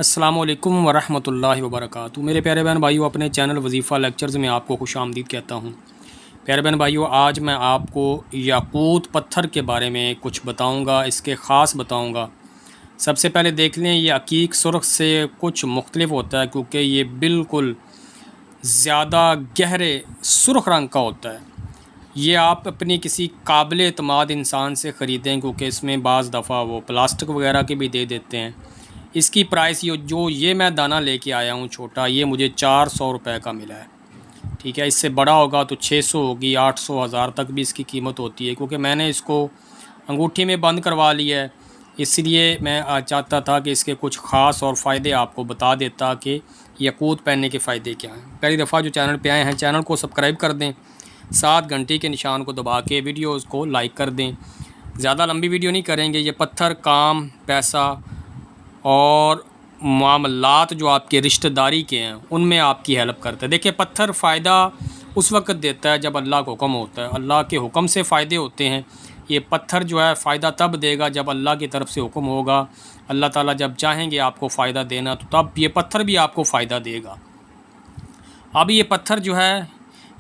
السلام علیکم ورحمۃ اللہ وبرکاتہ۔ میرے پیارے بہن بھائیو، اپنے چینل وظیفہ لیکچرز میں آپ کو خوش آمدید کہتا ہوں۔ پیارے بہن بھائیو، آج میں آپ کو یاقوت پتھر کے بارے میں کچھ بتاؤں گا، اس کے خاص بتاؤں گا۔ سب سے پہلے دیکھ لیں، یہ عقیق سرخ سے کچھ مختلف ہوتا ہے کیونکہ یہ بالکل زیادہ گہرے سرخ رنگ کا ہوتا ہے۔ یہ آپ اپنی کسی قابل اعتماد انسان سے خریدیں کیونکہ اس میں بعض دفعہ وہ پلاسٹک وغیرہ کے بھی دے دیتے ہیں۔ اس کی پرائس یہ میں دانہ لے کے آیا ہوں چھوٹا، یہ مجھے 400 روپے کا ملا ہے، ٹھیک ہے۔ اس سے بڑا ہوگا تو 600 ہوگی، 800، 1000 تک بھی اس کی قیمت ہوتی ہے کیونکہ میں نے اس کو انگوٹھی میں بند کروا لیا ہے۔ اس لیے میں چاہتا تھا کہ اس کے کچھ خاص اور فائدے آپ کو بتا دیتا کہ یاقوت پہننے کے فائدے کیا ہیں۔ پہلی دفعہ جو چینل پہ آئے ہیں، چینل کو سبسکرائب کر دیں، 7 گھنٹے کے نشان کو دبا کے ویڈیوز کو لائک کر دیں۔ زیادہ لمبی ویڈیو نہیں کریں گے، یہ پتھر کام، پیسہ اور معاملات جو آپ کے رشتہ داری کے ہیں ان میں آپ کی ہیلپ کرتا ہے۔ دیکھیں، پتھر فائدہ اس وقت دیتا ہے جب اللہ کا حکم ہوتا ہے، اللہ کے حکم سے فائدے ہوتے ہیں۔ یہ پتھر جو ہے فائدہ تب دے گا جب اللہ کی طرف سے حکم ہوگا، اللہ تعالیٰ جب چاہیں گے آپ کو فائدہ دینا تو تب یہ پتھر بھی آپ کو فائدہ دے گا۔ اب یہ پتھر جو ہے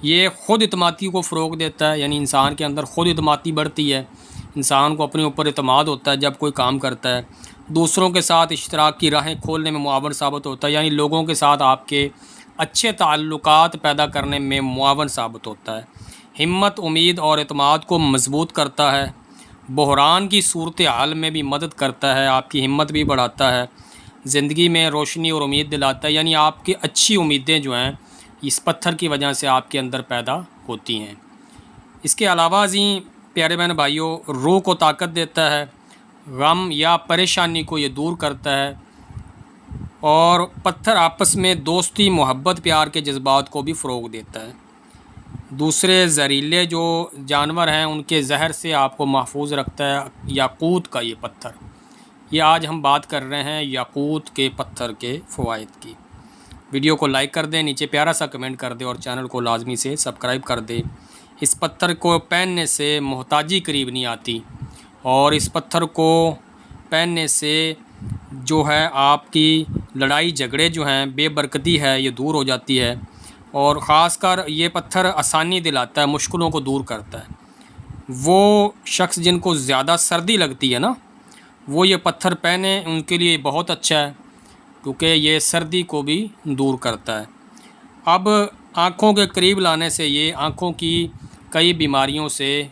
یہ خود اعتمادی کو فروغ دیتا ہے، یعنی انسان کے اندر خود اعتمادی بڑھتی ہے، انسان کو اپنے اوپر اعتماد ہوتا ہے جب کوئی کام کرتا ہے۔ دوسروں کے ساتھ اشتراک کی راہیں کھولنے میں معاون ثابت ہوتا ہے، یعنی لوگوں کے ساتھ آپ کے اچھے تعلقات پیدا کرنے میں معاون ثابت ہوتا ہے۔ ہمت، امید اور اعتماد کو مضبوط کرتا ہے، بحران کی صورتحال میں بھی مدد کرتا ہے، آپ کی ہمت بھی بڑھاتا ہے، زندگی میں روشنی اور امید دلاتا ہے، یعنی آپ کی اچھی امیدیں جو ہیں اس پتھر کی وجہ سے آپ کے اندر پیدا ہوتی ہیں۔ اس کے علاوہ پیارے بہن بھائیوں، روح کو طاقت دیتا ہے، غم یا پریشانی کو یہ دور کرتا ہے، اور پتھر آپس میں دوستی، محبت، پیار کے جذبات کو بھی فروغ دیتا ہے۔ دوسرے زہریلے جو جانور ہیں ان کے زہر سے آپ کو محفوظ رکھتا ہے یاقوت کا یہ پتھر۔ یہ آج ہم بات کر رہے ہیں یاقوت کے پتھر کے فوائد کی۔ ویڈیو کو لائک کر دیں، نیچے پیارا سا کمنٹ کر دیں اور چینل کو لازمی سے سبسکرائب کر دیں۔ اس پتھر کو پہننے سے محتاجی قریب نہیں آتی، اور اس پتھر کو پہننے سے جو ہے آپ کی لڑائی جھگڑے جو ہیں، بے برکتی ہے، یہ دور ہو جاتی ہے، اور خاص کر یہ پتھر آسانی دلاتا ہے، مشکلوں کو دور کرتا ہے۔ وہ شخص جن کو زیادہ سردی لگتی ہے نا، وہ یہ پتھر پہنے، ان کے لیے بہت اچھا ہے کیونکہ یہ سردی کو بھی دور کرتا ہے۔ اب آنکھوں کے قریب لانے سے یہ آنکھوں کی کئی بیماریوں سے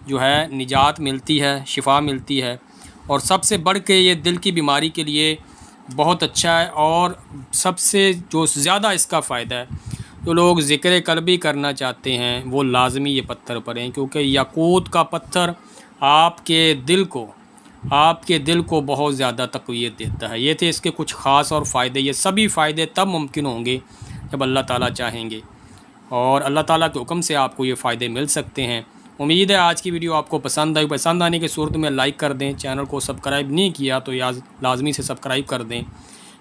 جو ہے نجات ملتی ہے، شفا ملتی ہے، اور سب سے بڑھ کے یہ دل کی بیماری کے لیے بہت اچھا ہے، اور سب سے جو زیادہ اس کا فائدہ ہے، جو لوگ ذکر قلبی کرنا چاہتے ہیں وہ لازمی یہ پتھر پڑھیں کیونکہ یاقوت کا پتھر آپ کے دل کو بہت زیادہ تقویت دیتا ہے۔ یہ تھے اس کے کچھ خاص اور فائدے۔ یہ سبھی فائدے تب ممکن ہوں گے جب اللہ تعالیٰ چاہیں گے، اور اللہ تعالیٰ کے حکم سے آپ کو یہ فائدے مل سکتے ہیں۔ امید ہے آج کی ویڈیو آپ کو پسند آئی۔ پسند آنے کی صورت میں لائک کر دیں، چینل کو سبسکرائب نہیں کیا تو لازمی سے سبسکرائب کر دیں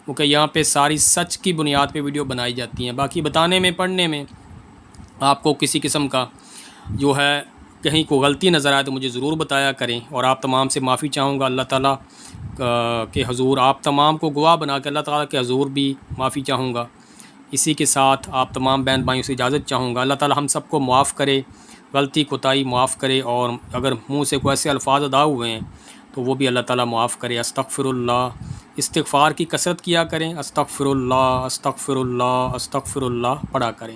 کیونکہ یہاں پہ ساری سچ کی بنیاد پہ ویڈیو بنائی جاتی ہیں۔ باقی بتانے میں، پڑھنے میں آپ کو کسی قسم کا جو ہے کہیں کو غلطی نظر آئے تو مجھے ضرور بتایا کریں، اور آپ تمام سے معافی چاہوں گا اللہ تعالیٰ کے حضور، آپ تمام کو گواہ بنا کے اللہ تعالیٰ کے حضور بھی معافی چاہوں گا۔ اسی کے ساتھ آپ تمام بہن بھائیوں سے اجازت چاہوں گا۔ اللہ تعالیٰ ہم سب کو معاف کرے، غلطی کوتاہی معاف کرے، اور اگر منہ سے کوئی ایسے الفاظ ادا ہوئے ہیں تو وہ بھی اللہ تعالیٰ معاف کرے۔ استغفر اللہ، استغفار کی کثرت کیا کریں، استغفر اللہ، استغفر اللہ، استغفر اللہ پڑھا کریں۔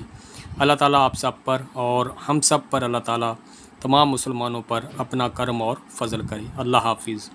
اللہ تعالیٰ آپ سب پر اور ہم سب پر، اللہ تعالیٰ تمام مسلمانوں پر اپنا کرم اور فضل کرے۔ اللہ حافظ۔